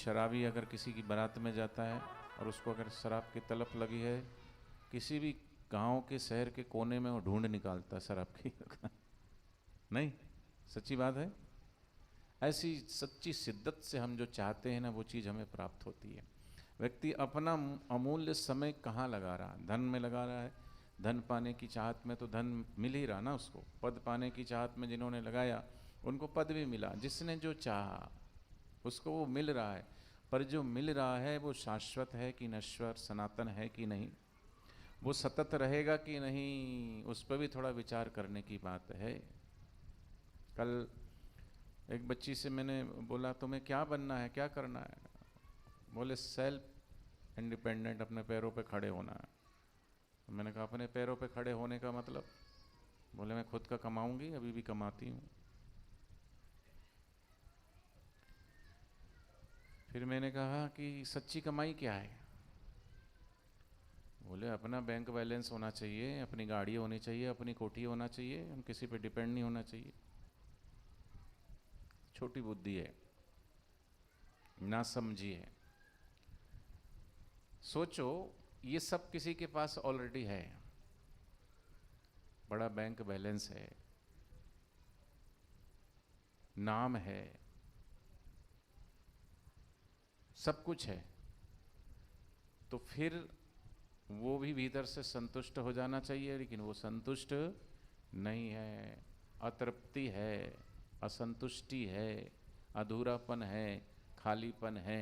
शराबी अगर किसी की बारात में जाता है और उसको अगर शराब की तलब लगी है, किसी भी गांव के शहर के कोने में वो ढूंढ निकालता है शराब की दुकान। नहीं, सच्ची बात है। ऐसी सच्ची शिद्दत से हम जो चाहते हैं ना, वो चीज़ हमें प्राप्त होती है। व्यक्ति अपना अमूल्य समय कहाँ लगा रहा है? धन में लगा रहा है। धन पाने की चाहत में तो धन मिल ही रहा ना उसको। पद पाने की चाहत में जिन्होंने लगाया उनको पद भी मिला। जिसने जो चाहा उसको वो मिल रहा है। पर जो मिल रहा है वो शाश्वत है कि नश्वर, सनातन है कि नहीं, वो सतत रहेगा कि नहीं, उस पर भी थोड़ा विचार करने की बात है। कल एक बच्ची से मैंने बोला, तुम्हें क्या बनना है, क्या करना है? बोले सेल्फ इंडिपेंडेंट, अपने पैरों पे खड़े होना है। तो मैंने कहा अपने पैरों पे खड़े होने का मतलब? बोले मैं खुद का कमाऊंगी, अभी भी कमाती हूँ। फिर मैंने कहा कि सच्ची कमाई क्या है? बोले अपना बैंक बैलेंस होना चाहिए, अपनी गाड़ी होनी चाहिए, अपनी कोठी होना चाहिए, हम किसी पे डिपेंड नहीं होना चाहिए। छोटी बुद्धि है, ना समझी है। सोचो, ये सब किसी के पास ऑलरेडी है। बड़ा बैंक बैलेंस है, नाम है, सब कुछ है। तो फिर वो भी भीतर से संतुष्ट हो जाना चाहिए, लेकिन वो संतुष्ट नहीं है। अतृप्ति है, असंतुष्टि है, अधूरापन है, खालीपन है।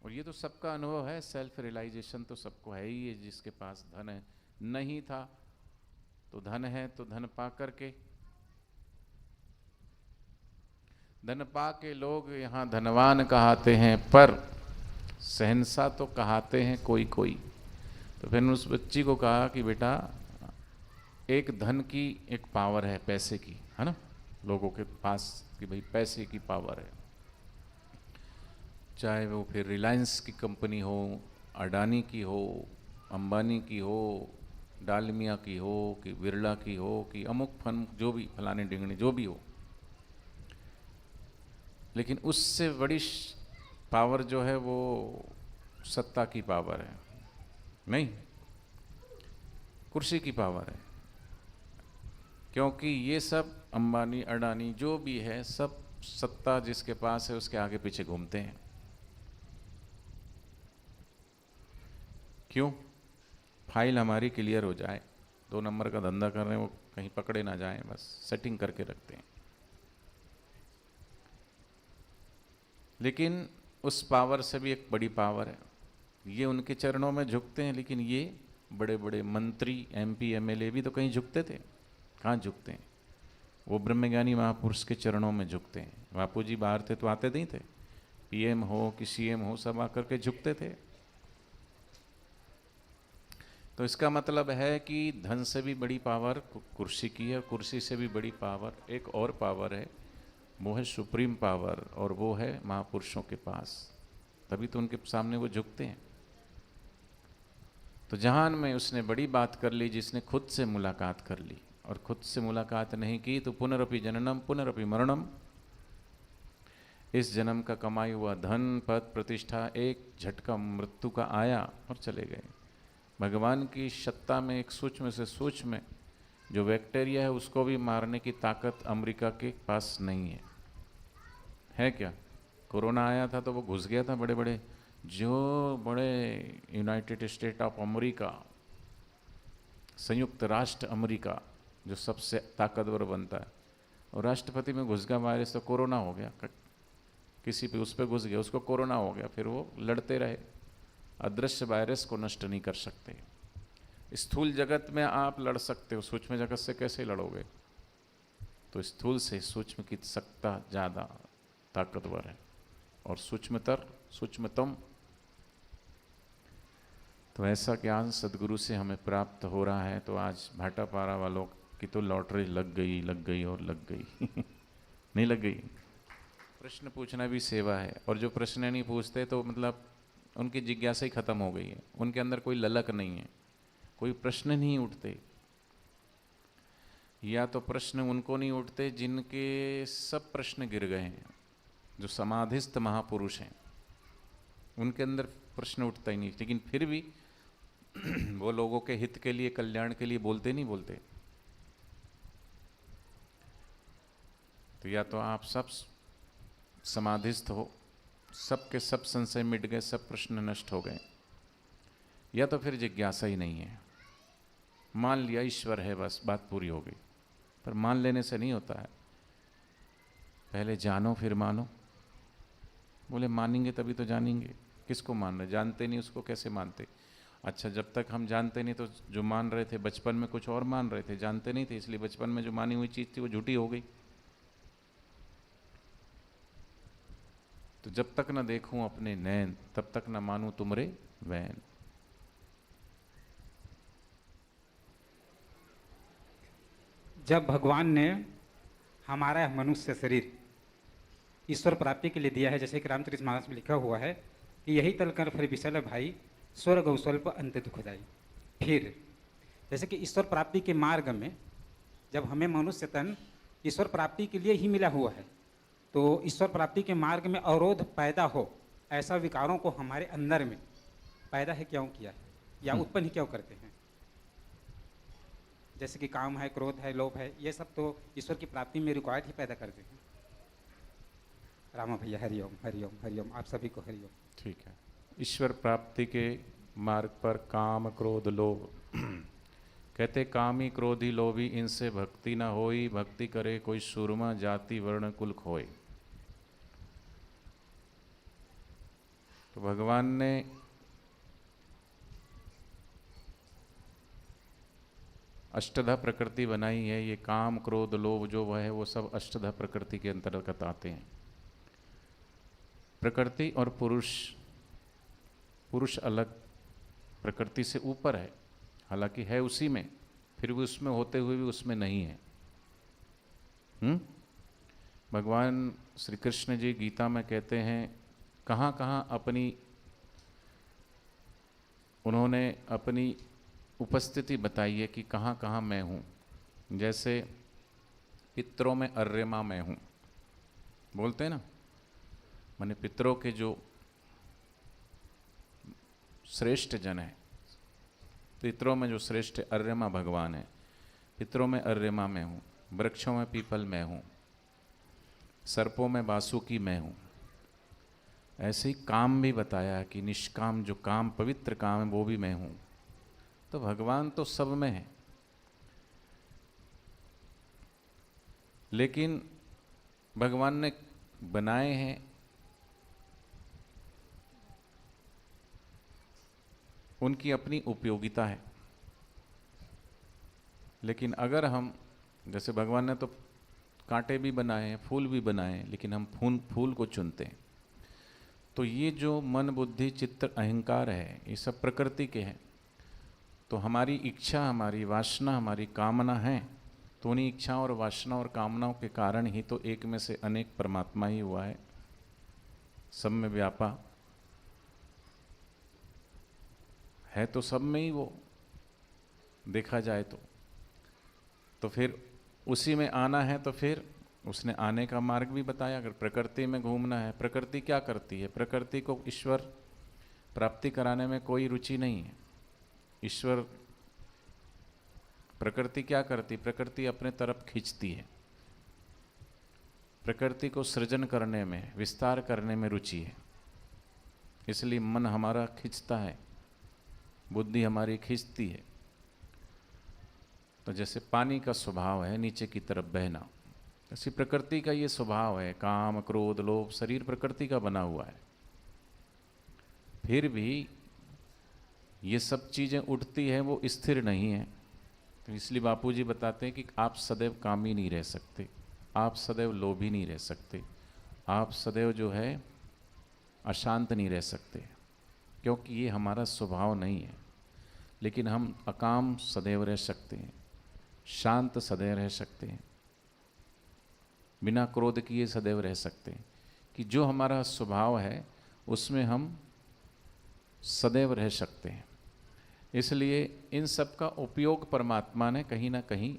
और ये तो सबका अनुभव है। सेल्फ रियलाइजेशन तो सबको है ही है। जिसके पास धन है, नहीं था तो धन है, तो धन पा करके, धन पा के लोग यहाँ धनवान कहाते हैं, पर सहनसा तो कहाते हैं कोई कोई। तो फिर उस बच्ची को कहा कि बेटा, एक धन की एक पावर है, पैसे की, है ना, लोगों के पास, कि भाई पैसे की पावर है। चाहे वो फिर रिलायंस की कंपनी हो, अडानी की हो, अंबानी की हो, डालमिया की हो, कि बिरला की हो, कि अमुक फन जो भी फलाने डिंगने जो भी हो, लेकिन उससे बड़ी पावर जो है वो सत्ता की पावर है। नहीं, कुर्सी की पावर है। क्योंकि ये सब अंबानी अडानी जो भी है, सब सत्ता जिसके पास है उसके आगे पीछे घूमते हैं। क्यों? फाइल हमारी क्लियर हो जाए। 2 नंबर का धंधा कर रहे हैं, वो कहीं पकड़े ना जाए, बस सेटिंग करके रखते हैं। लेकिन उस पावर से भी एक बड़ी पावर है। ये उनके चरणों में झुकते हैं, लेकिन ये बड़े बड़े मंत्री, एमपी, एमएलए भी तो कहीं झुकते थे। कहाँ झुकते हैं? वो ब्रह्मज्ञानी महापुरुष के चरणों में झुकते हैं। बापू जी बाहर थे तो आते नहीं थे? पीएम हो कि सीएम हो, सब आकर के झुकते थे। तो इसका मतलब है कि धन से भी बड़ी पावर कुर्सी की है, कुर्सी से भी बड़ी पावर एक और पावर है, वो है सुप्रीम पावर, और वो है महापुरुषों के पास। तभी तो उनके सामने वो झुकते हैं। तो जहान में उसने बड़ी बात कर ली, जिसने खुद से मुलाकात कर ली। और खुद से मुलाकात नहीं की तो पुनरपि जननम पुनरपि मरणम। इस जन्म का कमाई हुआ धन, पद, प्रतिष्ठा एक झटका मृत्यु का आया और चले गए। भगवान की सत्ता में एक सूक्ष्म से सूक्ष्म जो बैक्टीरिया है उसको भी मारने की ताकत अमेरिका के पास नहीं है क्या? कोरोना आया था तो वो घुस गया था बड़े बड़े, जो बड़े यूनाइटेड स्टेट ऑफ अमेरिका, संयुक्त राष्ट्र अमेरिका, जो सबसे ताकतवर बनता है, और राष्ट्रपति में घुस गया वायरस तो कोरोना हो गया। किसी पे उस पर घुस गया, उसको कोरोना हो गया, फिर वो लड़ते रहे। अदृश्य वायरस को नष्ट नहीं कर सकते। स्थूल जगत में आप लड़ सकते हो, सूक्ष्म जगत से कैसे लड़ोगे? तो स्थूल से सूक्ष्म की सत्ता ज़्यादा ताकतवर है, और सूक्ष्मतर सूक्ष्मतम। तो ऐसा ज्ञान सदगुरु से हमें प्राप्त हो रहा है। तो आज भाटापारा वालों की तो लॉटरी लग गई और लग गई। नहीं लग गई? प्रश्न पूछना भी सेवा है, और जो प्रश्न नहीं पूछते तो मतलब उनकी जिज्ञासा ही खत्म हो गई है। उनके अंदर कोई ललक नहीं है, कोई प्रश्न नहीं उठते। या तो प्रश्न उनको नहीं उठते जिनके सब प्रश्न गिर गए हैं, जो समाधिस्थ महापुरुष हैं उनके अंदर प्रश्न उठता ही नहीं, लेकिन फिर भी वो लोगों के हित के लिए, कल्याण के लिए बोलते नहीं बोलते। तो या तो आप सब समाधिस्थ हो, सब के सब संशय मिट गए, सब प्रश्न नष्ट हो गए, या तो फिर जिज्ञासा ही नहीं है। मान लिया ईश्वर है, बस बात पूरी हो गई। पर मान लेने से नहीं होता है, पहले जानो फिर मानो। बोले मानेंगे तभी तो जानेंगे। किसको मान रहे? जानते नहीं उसको कैसे मानते? अच्छा, जब तक हम जानते नहीं तो जो मान रहे थे बचपन में कुछ और मान रहे थे, जानते नहीं थे, इसलिए बचपन में जो मानी हुई चीज़ थी वो झूठी हो गई। तो जब तक न देखूं अपने नैन, तब तक न मानूं तुमरे वैन। जब भगवान ने हमारा मनुष्य शरीर ईश्वर प्राप्ति के लिए दिया है, जैसे कि रामचरितमानस में लिखा हुआ है कि यही तल कर फिर विशल भाई, स्वर्ग स्वल्प अंत दुखदाई। फिर जैसे कि ईश्वर प्राप्ति के मार्ग में जब हमें मनुष्य तन ईश्वर प्राप्ति के लिए ही मिला हुआ है, तो ईश्वर प्राप्ति के मार्ग में अवरोध पैदा हो, ऐसा विकारों को हमारे अंदर में पैदा है क्यों किया है, या उत्पन्न ही क्यों करते हैं? जैसे कि काम है, क्रोध है, लोभ है, ये सब तो ईश्वर की प्राप्ति में रुकावट ही पैदा करते हैं। रामा भैया हरिओम हरिओम हरिओम, आप सभी को हरिओम। ठीक है। ईश्वर प्राप्ति के मार्ग पर काम क्रोध लोभ कहते कामी क्रोधी लोभी इनसे भक्ति न होई, भक्ति करे कोई सूरमा जाति वर्ण कुल खोए। तो भगवान ने अष्टधा प्रकृति बनाई है। ये काम क्रोध लोभ जो वह है वो सब अष्टधा प्रकृति के अंतर्गत आते हैं। प्रकृति और पुरुष, पुरुष अलग प्रकृति से ऊपर है, हालांकि है उसी में, फिर भी उसमें होते हुए भी उसमें नहीं है। भगवान श्री कृष्ण जी गीता में कहते हैं, कहाँ कहाँ उन्होंने अपनी उपस्थिति बताई है कि कहाँ कहाँ मैं हूँ। जैसे पितरों में अर्यमा मैं हूँ, बोलते हैं ना, माने पितरों के जो श्रेष्ठ जन है, पितरों में जो श्रेष्ठ अर्यमा भगवान है, पितरों में अर्यमा मैं हूँ, वृक्षों में पीपल मैं हूँ, सर्पों में वासुकी मैं हूँ। ऐसे ही काम भी बताया है कि निष्काम जो काम पवित्र काम है वो भी मैं हूँ। तो भगवान तो सब में है, लेकिन भगवान ने बनाए हैं उनकी अपनी उपयोगिता है। लेकिन अगर हम, जैसे भगवान ने तो कांटे भी बनाए हैं, फूल भी बनाए हैं, लेकिन हम फूल को चुनते हैं। तो ये जो मन बुद्धि चित्त अहंकार है, ये सब प्रकृति के हैं। तो हमारी इच्छा, हमारी वासना, हमारी कामना है, तो उन्हीं इच्छाओं और वासना और कामनाओं के कारण ही तो एक में से अनेक परमात्मा ही हुआ है, सब में व्यापा है, तो सब में ही वो देखा जाए तो फिर उसी में आना है, तो फिर उसने आने का मार्ग भी बताया। अगर प्रकृति में घूमना है, प्रकृति क्या करती है? प्रकृति को ईश्वर प्राप्ति कराने में कोई रुचि नहीं है। ईश्वर, प्रकृति क्या करती? प्रकृति अपने तरफ खींचती है। प्रकृति को सृजन करने में, विस्तार करने में रुचि है, इसलिए मन हमारा खींचता है, बुद्धि हमारी खींचती है। तो जैसे पानी का स्वभाव है नीचे की तरफ बहना, ऐसी प्रकृति का ये स्वभाव है। काम क्रोध लोभ शरीर प्रकृति का बना हुआ है, फिर भी ये सब चीज़ें उठती हैं, वो स्थिर नहीं है। तो इसलिए बापूजी बताते हैं कि आप सदैव कामी नहीं रह सकते, आप सदैव लोभी नहीं रह सकते, आप सदैव जो है अशांत नहीं रह सकते, क्योंकि ये हमारा स्वभाव नहीं है। लेकिन हम अकाम सदैव रह सकते हैं, शांत सदैव रह सकते हैं, बिना क्रोध किए सदैव रह सकते हैं, कि जो हमारा स्वभाव है उसमें हम सदैव रह सकते हैं। इसलिए इन सब का उपयोग परमात्मा ने कहीं ना कहीं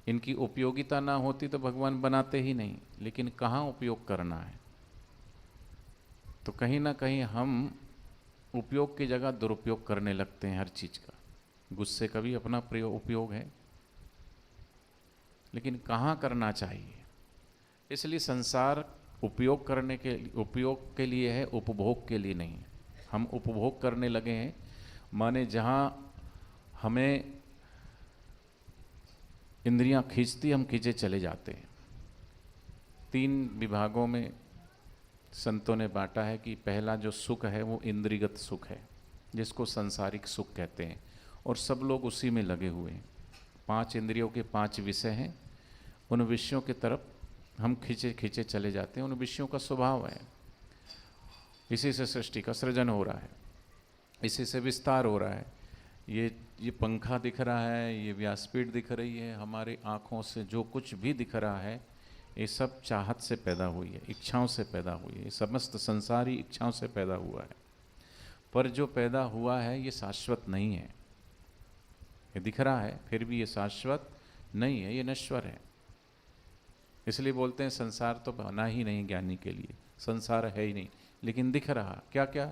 इनकी उपयोगिता ना होती तो भगवान बनाते ही नहीं, लेकिन कहाँ उपयोग करना है। तो कहीं ना कहीं हम उपयोग की जगह दुरुपयोग करने लगते हैं हर चीज़ का। गुस्से का भी अपना उपयोग है, लेकिन कहाँ करना चाहिए। इसलिए संसार उपयोग के लिए है, उपभोग के लिए नहीं। हम उपभोग करने लगे हैं, माने जहाँ हमें इंद्रियां खींचती हम खींचे चले जाते हैं। 3 विभागों में संतों ने बांटा है कि पहला जो सुख है वो इंद्रियगत सुख है, जिसको सांसारिक सुख कहते हैं, और सब लोग उसी में लगे हुए हैं। 5 इंद्रियों के 5 विषय हैं, उन विषयों की तरफ हम खींचे खींचे चले जाते हैं। उन विषयों का स्वभाव है, इसी से सृष्टि का सृजन हो रहा है, इसी से विस्तार हो रहा है। ये पंखा दिख रहा है, ये व्यासपीठ दिख रही है, हमारी आँखों से जो कुछ भी दिख रहा है ये सब चाहत से पैदा हुई है, इच्छाओं से पैदा हुई है। ये समस्त संसार ही इच्छाओं से पैदा हुआ है, पर जो पैदा हुआ है ये शाश्वत नहीं है। ये दिख रहा है फिर भी ये शाश्वत नहीं है, ये नश्वर है। इसलिए बोलते हैं संसार तो बना ही नहीं ज्ञानी के लिए, संसार है ही नहीं। लेकिन दिख रहा क्या क्या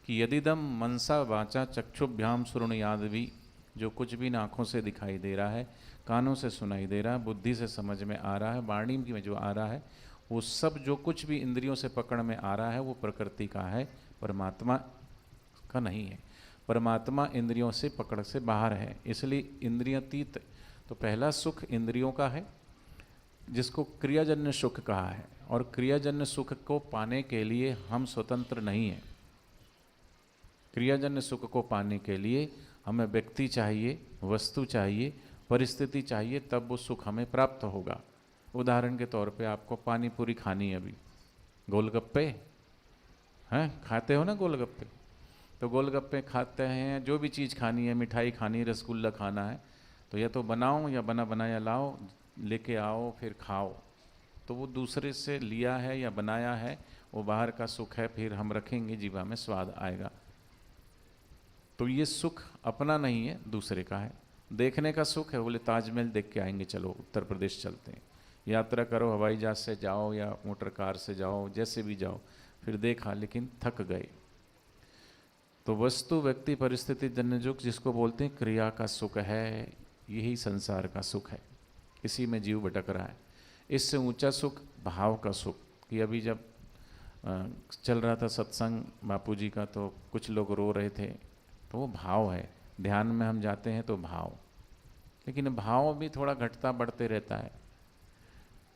कि यदिदम मनसा वाचा चक्षुभ्याम शृणुयादि, जो कुछ भी आँखों से दिखाई दे रहा है, कानों से सुनाई दे रहा है, बुद्धि से समझ में आ रहा है, वाणी में जो आ रहा है, वो सब जो कुछ भी इंद्रियों से पकड़ में आ रहा है वो प्रकृति का है, परमात्मा का नहीं है। परमात्मा इंद्रियों से पकड़ से बाहर है, इसलिए इंद्रियातीत। तो पहला सुख इंद्रियों का है, जिसको क्रियाजन्य सुख कहा है। और क्रियाजन्य सुख को पाने के लिए हम स्वतंत्र नहीं हैं। क्रियाजन्य सुख को पाने के लिए हमें व्यक्ति चाहिए, वस्तु चाहिए, परिस्थिति चाहिए, तब वो सुख हमें प्राप्त होगा। उदाहरण के तौर पे आपको पानी पूरी खानी है, अभी गोलगप्पे हैं, खाते हो ना गोलगप्पे, तो गोलगप्पे खाते हैं, जो भी चीज़ खानी है, मिठाई खानी है, रसगुल्ला खाना है, तो या तो बनाओ या बना बनाया लाओ, लेके आओ फिर खाओ। तो वो दूसरे से लिया है या बनाया है, वो बाहर का सुख है, फिर हम रखेंगे, जीवा में स्वाद आएगा। तो ये सुख अपना नहीं है, दूसरे का है। देखने का सुख है, बोले ताजमहल देख के आएंगे, चलो उत्तर प्रदेश चलते हैं, यात्रा करो, हवाई जहाज से जाओ या मोटर कार से जाओ, जैसे भी जाओ, फिर देखा लेकिन थक गए। तो वस्तु, व्यक्ति, परिस्थिति जन्य सुख, जिसको बोलते हैं क्रिया का सुख है, यही संसार का सुख है। इसी में जीव भटक रहा है। इससे ऊंचा सुख भाव का सुख, कि अभी जब चल रहा था सत्संग बापूजी का, तो कुछ लोग रो रहे थे, तो वो भाव है। ध्यान में हम जाते हैं तो भाव, लेकिन भाव भी थोड़ा घटता बढ़ते रहता है।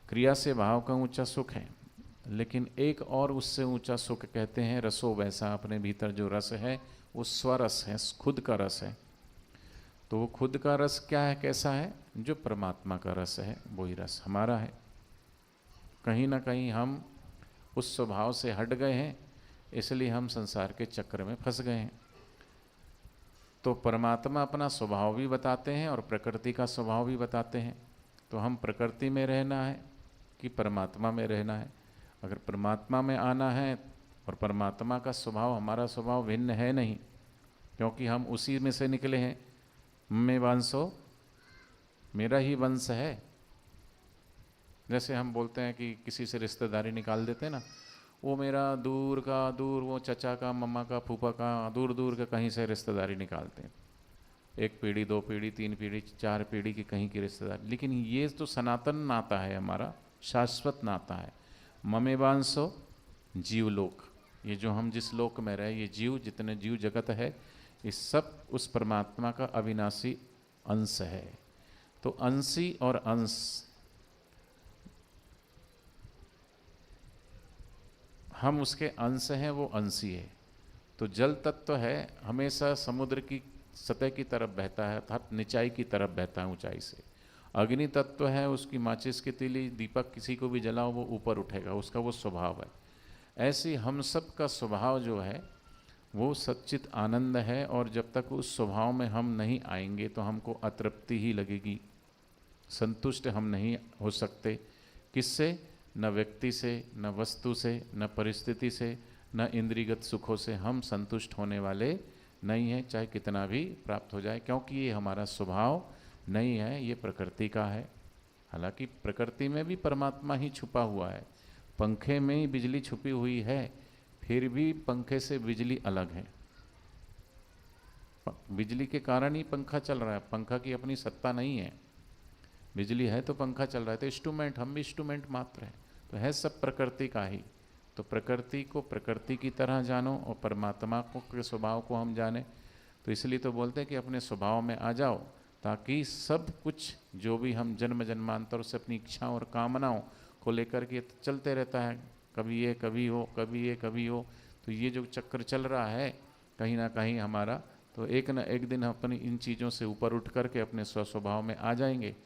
क्रिया से भाव का ऊंचा सुख है, लेकिन एक और उससे ऊंचा सुख कहते हैं रसो वैसा। अपने भीतर जो रस है वो स्वरस है, खुद का रस है। तो वो खुद का रस क्या है, कैसा है? जो परमात्मा का रस है वही रस हमारा है। कहीं ना कहीं हम उस स्वभाव से हट गए हैं, इसलिए हम संसार के चक्र में फंस गए हैं। तो परमात्मा अपना स्वभाव भी बताते हैं और प्रकृति का स्वभाव भी बताते हैं। तो हम प्रकृति में रहना है कि परमात्मा में रहना है? अगर परमात्मा में आना है, और परमात्मा का स्वभाव हमारा स्वभाव भिन्न है नहीं, क्योंकि हम उसी में से निकले हैं। मैं वंशो, मेरा ही वंश है। जैसे हम बोलते हैं कि किसी से रिश्तेदारी निकाल देते हैं ना, वो मेरा दूर का दूर, वो चचा का, मम्मा का, फूफा का, दूर दूर का कहीं से रिश्तेदारी निकालते हैं। 1 पीढ़ी, 2 पीढ़ी, 3 पीढ़ी, 4 पीढ़ी की कहीं की रिश्तेदारी। लेकिन ये तो सनातन नाता है हमारा, शाश्वत नाता है। ममेवांसो जीवलोक, ये जो हम जिस लोक में रहे, ये जीव, जितने जीव जगत है, ये सब उस परमात्मा का अविनाशी अंश है। तो अंशी और अंश, हम उसके अंश हैं, वो अंशी है। तो जल तत्व है, हमेशा समुद्र की सतह की तरफ बहता है, अर्थात निचाई की तरफ बहता है, ऊंचाई से। अग्नि तत्व है, उसकी माचिस की तीली, दीपक किसी को भी जलाओ वो ऊपर उठेगा, उसका वो स्वभाव है। ऐसे हम सब का स्वभाव जो है वो सच्चित आनंद है। और जब तक उस स्वभाव में हम नहीं आएंगे तो हमको अतृप्ति ही लगेगी, संतुष्ट हम नहीं हो सकते। किससे? न व्यक्ति से, न वस्तु से, न परिस्थिति से, न इंद्रियगत सुखों से हम संतुष्ट होने वाले नहीं हैं, चाहे कितना भी प्राप्त हो जाए, क्योंकि ये हमारा स्वभाव नहीं है, ये प्रकृति का है। हालांकि प्रकृति में भी परमात्मा ही छुपा हुआ है, पंखे में ही बिजली छुपी हुई है, फिर भी पंखे से बिजली अलग है। बिजली के कारण ही पंखा चल रहा है, पंखा की अपनी सत्ता नहीं है। बिजली है तो पंखा चल रहा है, तो इंस्ट्रूमेंट, हम भी इंस्ट्रूमेंट मात्र हैं, तो है सब प्रकृति का ही। तो प्रकृति को प्रकृति की तरह जानो और परमात्मा को के स्वभाव को हम जाने। तो इसलिए तो बोलते हैं कि अपने स्वभाव में आ जाओ, ताकि सब कुछ जो भी हम जन्म जन्मांतर से अपनी इच्छाओं और कामनाओं को लेकर के चलते रहता है, कभी ये कभी हो, कभी ये कभी हो, तो ये जो चक्र चल रहा है कहीं ना कहीं हमारा, तो एक न एक दिन अपनी इन चीज़ों से ऊपर उठ करके अपने स्वस्वभाव में आ जाएंगे।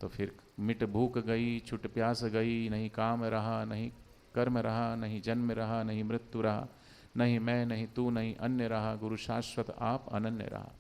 तो फिर मिट भूख गई, छुट प्यास गई, नहीं काम रहा, नहीं कर्म रहा, नहीं जन्म रहा, नहीं मृत्यु रहा, नहीं मैं, नहीं तू, नहीं अन्य रहा, गुरु शाश्वत आप अनन्य रहा।